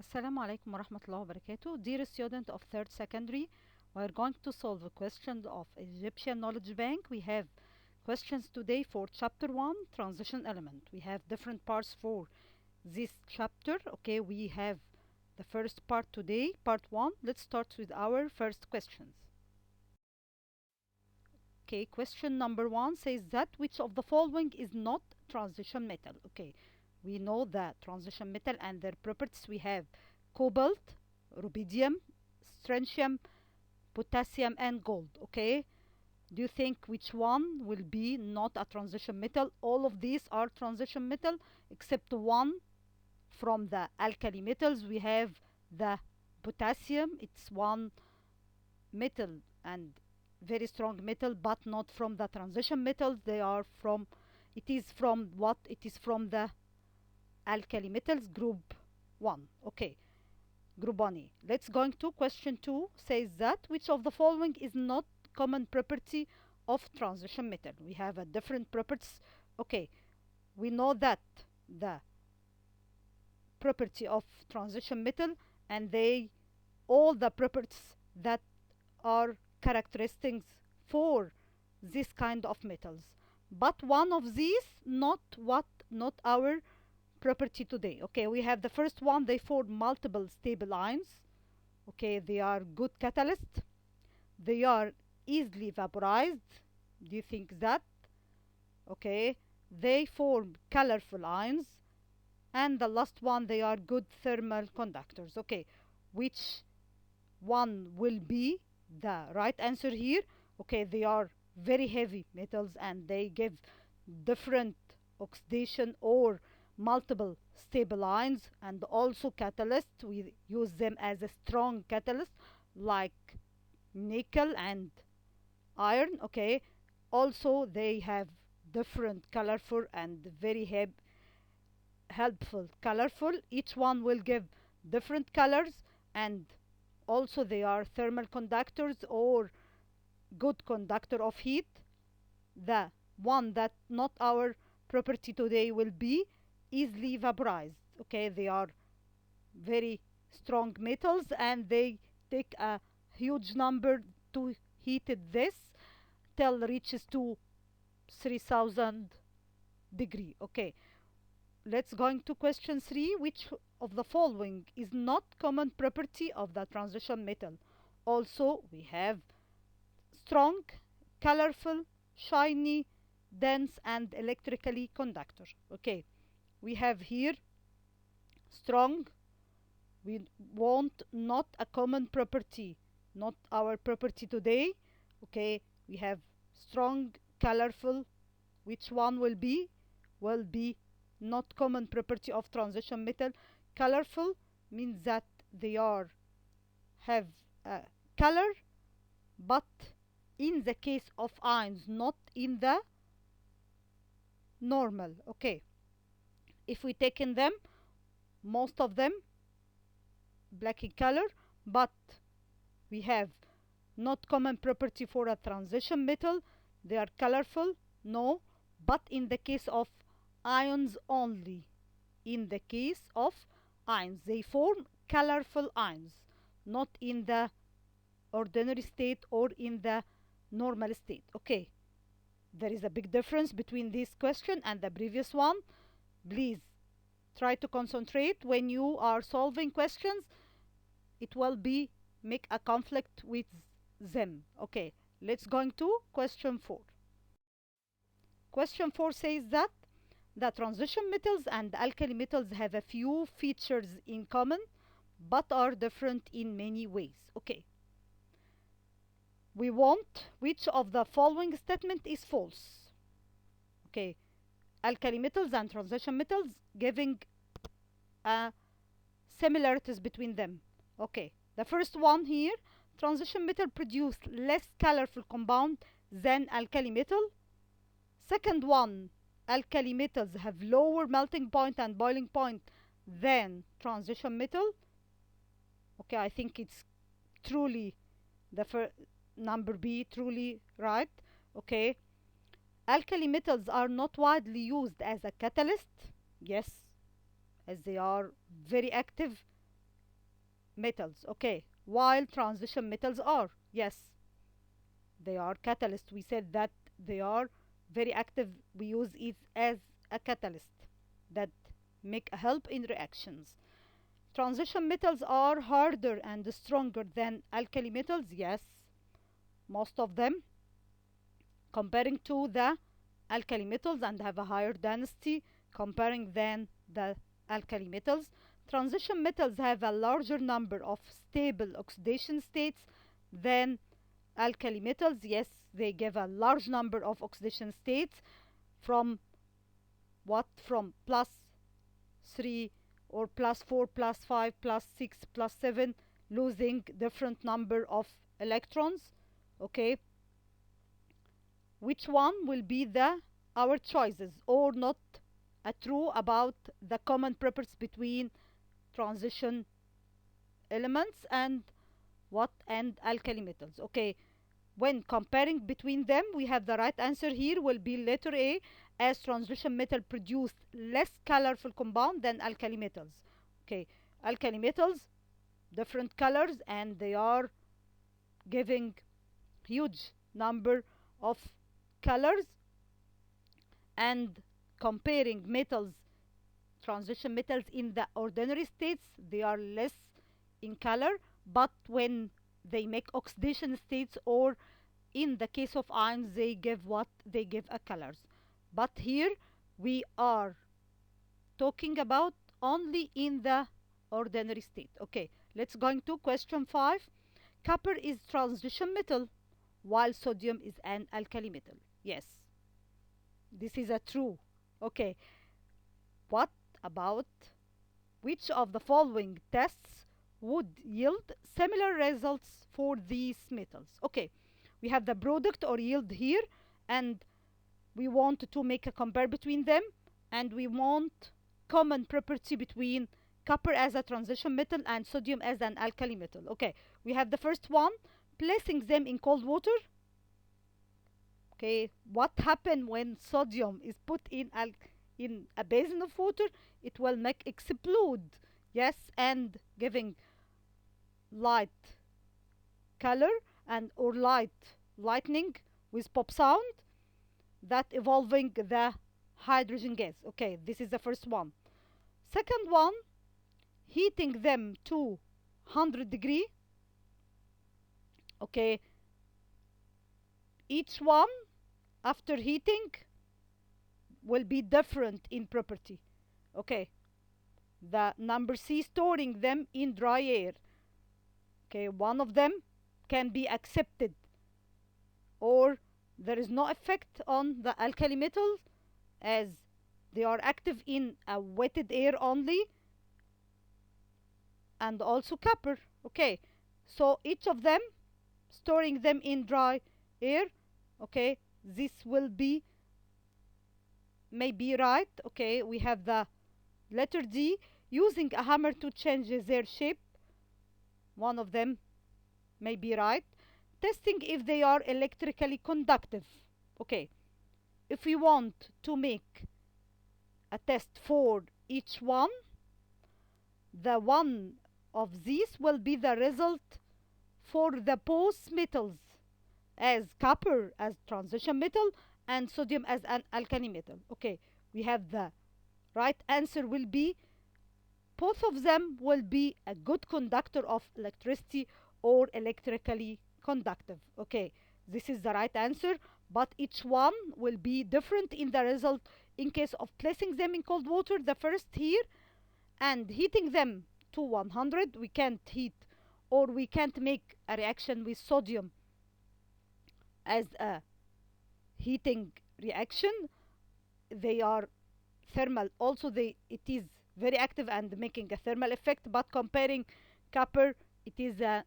Assalamu alaikum warahmatullahi wabarakatuh. Dear student of third secondary, we are going to solve a question of Egyptian Knowledge Bank. We have questions today for chapter 1, transition element. We have different parts for this chapter. Okay, we have the first part today, part 1. Let's start with our first questions. Okay, question number 1 says that which of the following is not transition metal? Okay, we know that transition metal and their properties. We have cobalt, rubidium, strontium, potassium, and gold. Okay, do you think which one will be not a transition metal? All of these are transition metal except one. From the alkali metals we have the potassium. It's one metal and very strong metal, but not from the transition metals. They are from, it is from what? It is from the alkali metals group 1. Okay, group 1A. Let's going to question 2 says that which of the following is not common property of transition metal? We have a different properties. Okay, we know that the property of transition metal, and they all the properties that are characteristics for this kind of metals, but one of these not our property today. Okay, we have the first one. They form multiple stable ions. Okay, they are good catalyst. They are easily vaporized. Do you think that? Okay, they form colorful ions. And the last one, they are good thermal conductors. Okay, which one will be the right answer here? Okay, they are very heavy metals and they give different oxidation or multiple stable ions, and also catalyst. We use them as a strong catalyst like nickel and iron. Okay, also they have different colorful and very helpful colorful. Each one will give different colors, and also they are thermal conductors or good conductor of heat. The one that not our property today will be easily vaporized. Okay, they are very strong metals and they take a huge number to heat it this till reaches to 3000 degree. Okay, let's going to question 3. Which of the following is not common property of the transition metal? Also we have strong, colorful, shiny, dense, and electrically conductor. Okay, we have here strong. We want not a common property, not our property today. Okay, we have strong, colorful. Which one will be? Will be not common property of transition metal. Colorful means that they are have a color, but in the case of ions, not in the normal. Okay, if we take in them, most of them black in color, but we have not common property for a transition metal. They are colorful, no, but in the case of ions only. In the case of ions, they form colorful ions, not in the ordinary state or in the normal state. Okay, there is a big difference between this question and the previous one. Please try to concentrate when you are solving questions. It will be make a conflict with them. Okay, let's going to question 4. Question 4 says that the transition metals and alkali metals have a few features in common but are different in many ways. Okay, we want which of the following statement is false. Okay, alkali metals and transition metals giving similarities between them. Okay, the first one here, transition metal produce less colorful compound than alkali metal. Second one, alkali metals have lower melting point and boiling point than transition metal. Okay, I think it's truly the number B, truly right. Okay, alkali metals are not widely used as a catalyst. Yes, as they are very active metals. Okay, while transition metals are, yes, they are catalysts. We said that they are very active. We use it as a catalyst that make a help in reactions. Transition metals are harder and stronger than alkali metals. Yes, most of them, comparing to the alkali metals, and have a higher density comparing than the alkali metals. Transition metals have a larger number of stable oxidation states than alkali metals. Yes, they give a large number of oxidation states, from what, from plus 3 or plus 4 plus 5 plus 6 plus 7, losing different number of electrons. Okay, which one will be the our choices, or not a true about the common properties between transition elements and what, and alkali metals. Okay, when comparing between them, we have the right answer here will be letter A, as transition metal produce less colorful compound than alkali metals. Okay, alkali metals different colors, and they are giving huge number of colors. And comparing metals, transition metals in the ordinary states, they are less in color, but when they make oxidation states, or in the case of ions, they give what, they give a colors. But here we are talking about only in the ordinary state. Okay, let's go into question 5. Copper is transition metal while sodium is an alkali metal. Yes, this is a true. Okay, what about which of the following tests would yield similar results for these metals? Okay, we have the product or yield here, and we want to make a compare between them, and we want common property between copper as a transition metal and sodium as an alkali metal. Okay, we have the first one, placing them in cold water. Okay, what happen when sodium is put in a basin of water? It will make explode. Yes, and giving light color, and or lightning with pop sound, that evolving the hydrogen gas. Okay, this is the first one. Second one, heating them to 100 degree. Okay, each one after heating will be different in property. Okay, the number C, storing them in dry air. Okay, one of them can be accepted, or there is no effect on the alkali metals, as they are active in a wetted air only, and also copper. Okay, so each of them, storing them in dry air. Okay, this will be maybe right. Okay, we have the letter D, using a hammer to change their shape. One of them may be right. Testing if they are electrically conductive. Okay, if we want to make a test for each one, the one of these will be the result for the both metals, as copper as transition metal and sodium as an alkali metal. Okay, we have the right answer will be both of them will be a good conductor of electricity, or electrically conductive. Okay, this is the right answer, but each one will be different in the result in case of placing them in cold water, the first here, and heating them to 100. We can't heat, or we can't make a reaction with sodium as a heating reaction. They are thermal also, it is very active and making a thermal effect, but comparing copper, it is a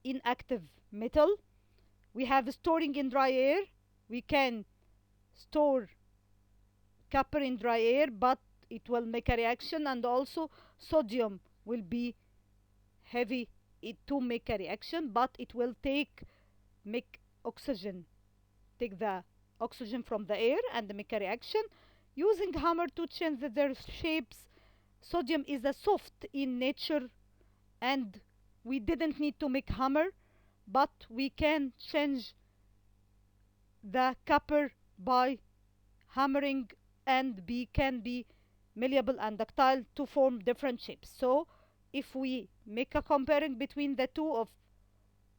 inactive metal. We have storing in dry air. We can store copper in dry air, but it will make a reaction, and also sodium will be heavy to make a reaction, but it will make oxygen, take the oxygen from the air and make a reaction. Using hammer to change their shapes, sodium is a soft in nature and we didn't need to make hammer, but we can change the copper by hammering and can be malleable and ductile to form different shapes. So if we make a comparing between the two of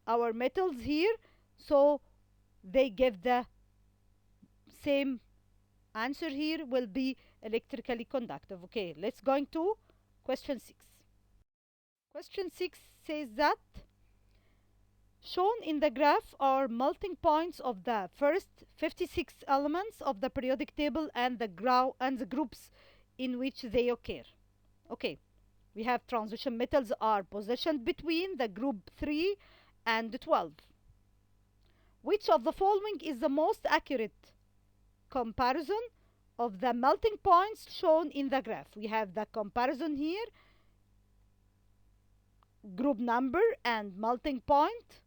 our metals here, so they give the same answer here will be electrically conductive. Okay, let's going to question 6. Question 6 says that shown in the graph are melting points of the first 56 elements of the periodic table and the groups in which they occur. Okay, we have transition metals are positioned between the group 3 and 12. Which of the following is the most accurate comparison of the melting points shown in the graph? We have the comparison here, group number and melting point.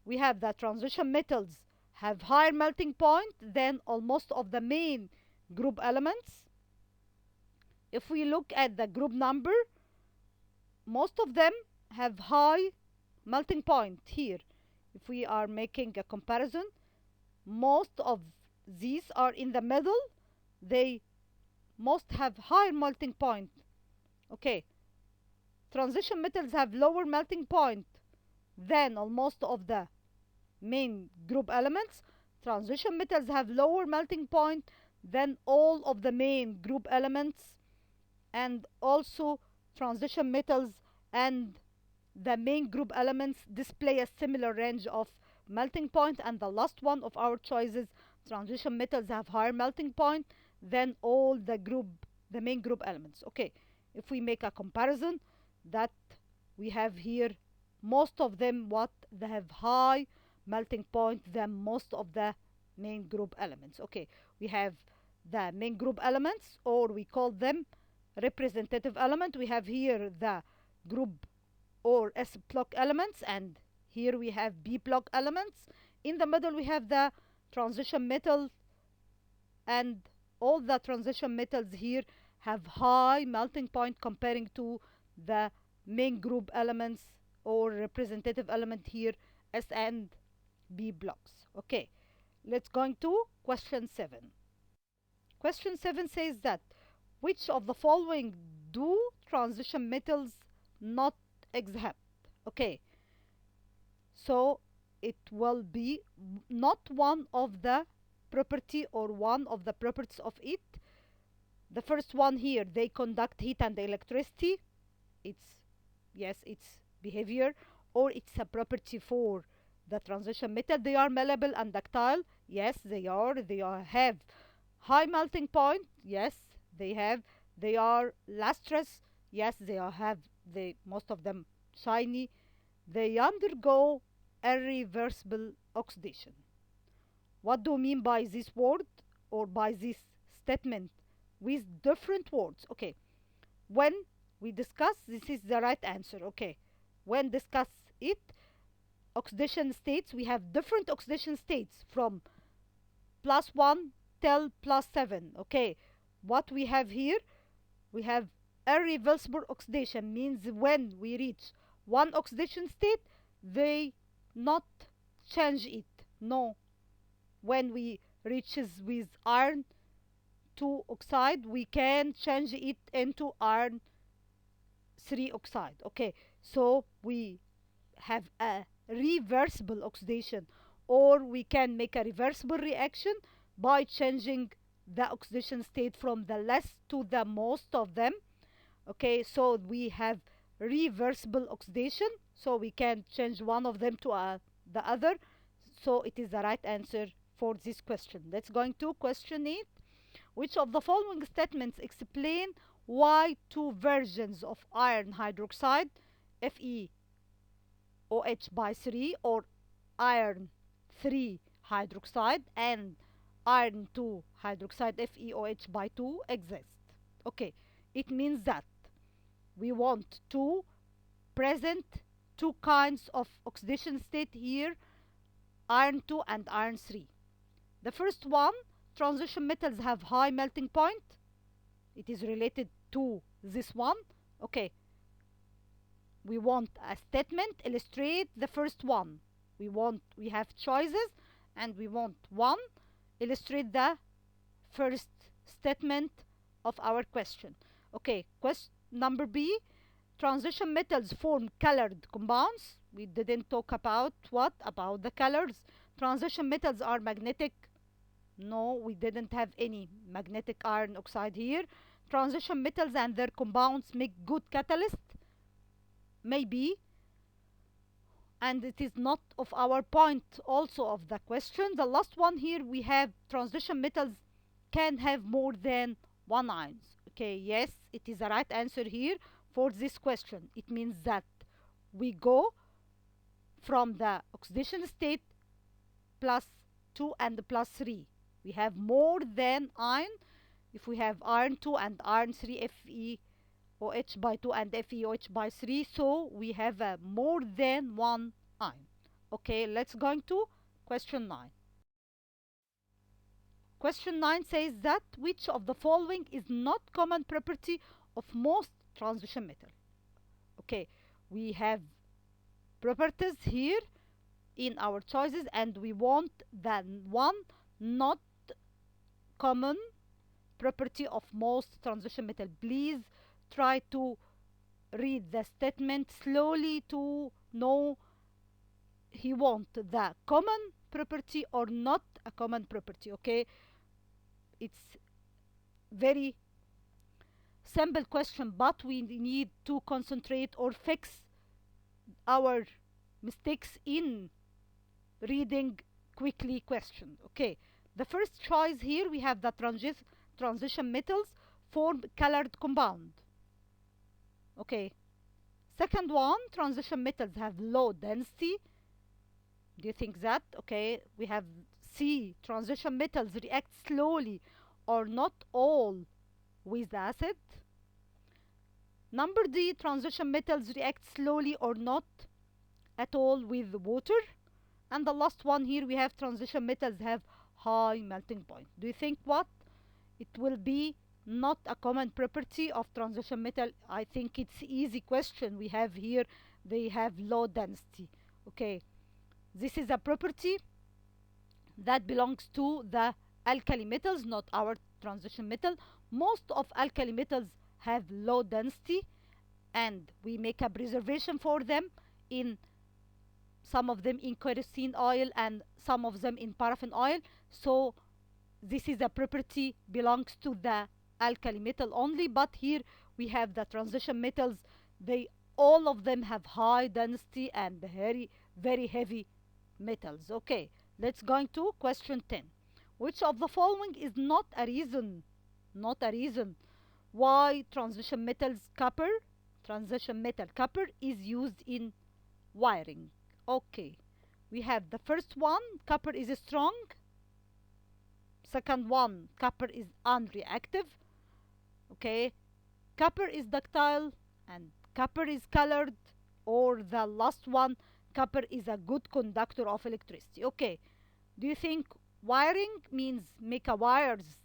We have the transition metals have higher melting point than almost of the main group elements. If we look at the group number, most of them have high melting point here. If we are making a comparison, most of these are in the middle. They most have higher melting point. Okay, transition metals have lower melting point than almost of the main group elements. Transition metals have lower melting point than all of the main group elements, and also transition metals and the main group elements display a similar range of melting point. And the last one of our choices, transition metals have higher melting point than all the main group elements. Okay, if we make a comparison, that we have here most of them they have high melting point than most of the main group elements. Okay, we have the main group elements, or we call them representative element. We have here the group or S block elements, and here we have B block elements. In the middle we have the transition metal, and all the transition metals here have high melting point comparing to the main group elements or representative element here, S and B blocks. Okay, let's go to question 7. Question 7 says that which of the following do transition metals not exhibit? Okay, so it will be not one of the property or one of the properties of it. The first one here, they conduct heat and electricity. It's, yes, it's behavior, or it's a property for the transition metal. They are malleable and ductile. Yes, they are. They have high melting point. Yes, they have. They are lustrous. Yes, most of them shiny. They undergo irreversible oxidation. What do you mean by this word or by this statement with different words? Okay, when we discuss, this is the right answer. Okay, when discuss it, oxidation states, we have different oxidation states from +1 till +7. Okay, what we have here, we have irreversible oxidation, means when we reach one oxidation state, they not change it. No, when we reaches with iron 2 oxide, we can change it into iron 3 oxide. Okay, so we have a reversible oxidation, or we can make a reversible reaction by changing the oxidation state from the less to the most of them. Okay, so we have reversible oxidation, so we can change one of them to the other. So it is the right answer for this question. Let's go to question 8. Which of the following statements explain why two versions of iron hydroxide, FeOH by 3, or iron 3 hydroxide, and iron 2 hydroxide, FeOH by 2, exist? Okay, it means that we want to present two kinds of oxidation state here, iron 2 and iron 3. The first one, transition metals have high melting point. It is related to this one. Okay, We want a statement illustrate the first one. We have choices, and we want one illustrate the first statement of our question. Okay, question number B. Transition metals form colored compounds. We didn't talk about what about the colors. Transition metals are magnetic. No, we didn't have any magnetic iron oxide here. Transition metals and their compounds make good catalysts. Maybe, and it is not of our point also of the question. The last one here, we have transition metals can have more than one ions. Okay, yes, it is the right answer here for this question. It means that we go from the oxidation state plus 2 and plus 3. We have more than iron. If we have iron 2 and iron 3, FeOH by 2 and FeOH by 3, so we have more than one ion. Okay, let's go to question 9. Question 9 says that which of the following is not common property of most transition metal? Okay, we have properties here in our choices, and we want the one not common property of most transition metal. Please try to read the statement slowly to know he want the common property or not a common property. Okay, it's very simple question, but we need to concentrate or fix our mistakes in reading quickly question. Okay, the first choice here, we have the transition metals form colored compound. Okay, second one, transition metals have low density. Do you think that? Okay, we have C, transition metals react slowly or not all with acid. Number D, transition metals react slowly or not at all with water. And the last one here, we have transition metals have high melting point. Do you think what? It will be not a common property of transition metal. I think it's easy question we have here. They have low density. Okay, this is a property that belongs to the alkali metals, not our transition metal. Most of alkali metals have low density, and we make a preservation for them in some of them in kerosene oil and some of them in paraffin oil. So this is a property belongs to the alkali metal only, but here we have the transition metals. They all of them have high density and very heavy metals. Okay, let's go into question 10. Which of the following is not a reason why transition metal copper is used in wiring? Okay, we have the first one, copper is strong. Second one, copper is unreactive. Okay, copper is ductile, and copper is colored. Or the last one, copper is a good conductor of electricity. Okay, do you think wiring means make a wires?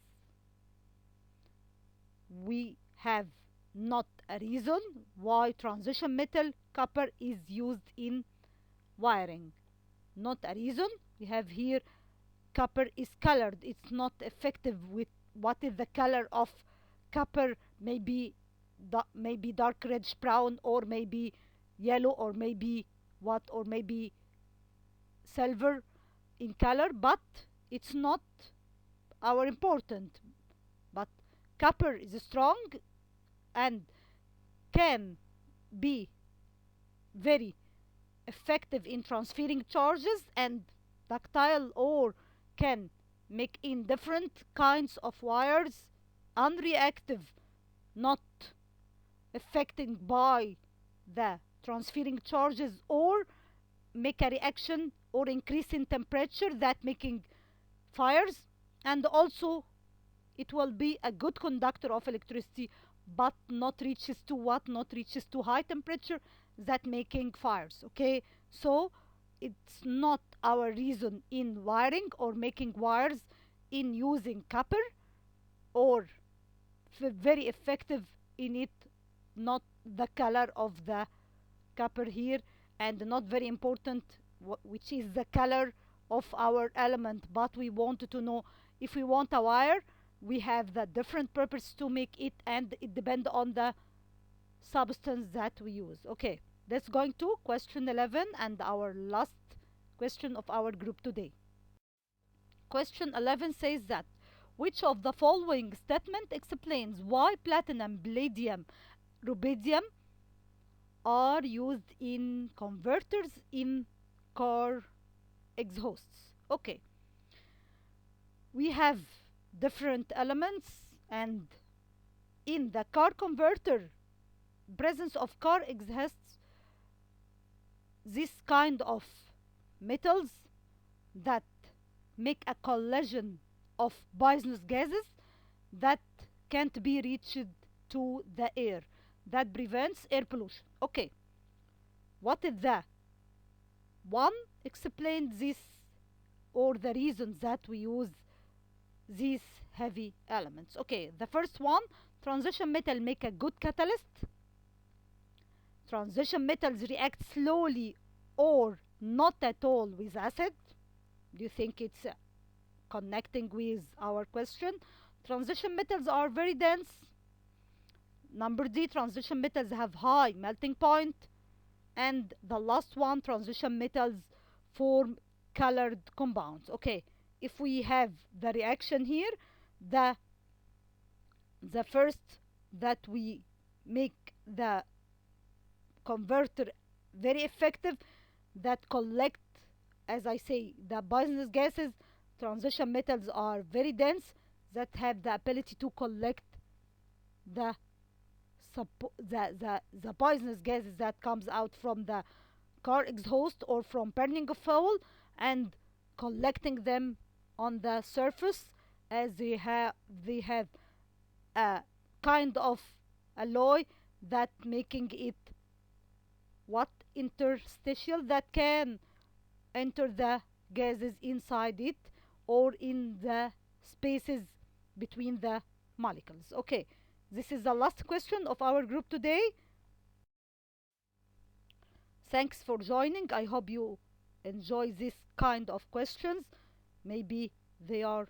We have not a reason why transition metal copper is used in wiring. Not a reason. We have here copper is colored. It's not effective with what is the color of copper? Maybe dark reddish brown, or maybe yellow, or maybe what, or maybe silver in color, but it's not our important. But copper is strong and can be very effective in transferring charges, and ductile or can make in different kinds of wires, unreactive, not affecting by the transferring charges, or make a reaction or increase in temperature that making fires. And also it will be a good conductor of electricity, but not reaches to what, not reaches to high temperature that making fires. Okay, so it's not our reason in wiring or making wires in using copper, or very effective in it, not the color of the copper here, and not very important, which is the color of our element. But we wanted to know, if we want a wire, we have the different purpose to make it, and it depends on the substance that we use. Okay, let's going to question 11 and our last question of our group today. Question 11 says that which of the following statement explains why platinum, palladium, rubidium are used in converters in car exhausts? Okay, we have different elements, and in the car converter, presence of car exhausts, this kind of metals that make a collision of poisonous gases that can't be reached to the air, that prevents air pollution. Okay, what is the one explain this, or the reasons that we use these heavy elements? Okay, the first one, transition metal make a good catalyst. Transition metals react slowly or not at all with acid. Do you think it's connecting with our question? Transition metals are very dense. Number D, transition metals have high melting point. And the last one, transition metals form colored compounds. Okay, if we have the reaction here, the the first that we make the converter very effective, that collect, as I say, the poisonous gases. Transition metals are very dense, that have the ability to collect the the poisonous gases that comes out from the car exhaust or from burning of fuel, and collecting them on the surface, as they have a kind of alloy that making it what interstitial, that can enter the gases inside it, or in the spaces between the molecules. Okay, this is the last question of our group today. Thanks for joining. I hope you enjoy this kind of questions. Maybe they are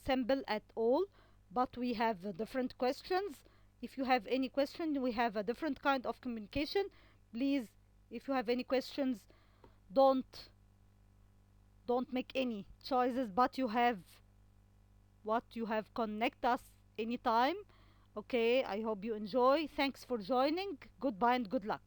simple at all, but we have different questions. If you have any question, we have a different kind of communication. Please, if you have any questions, don't don't make any choices, but you have what you have, connect us anytime. Okay, I hope you enjoy. Thanks for joining. Goodbye and good luck.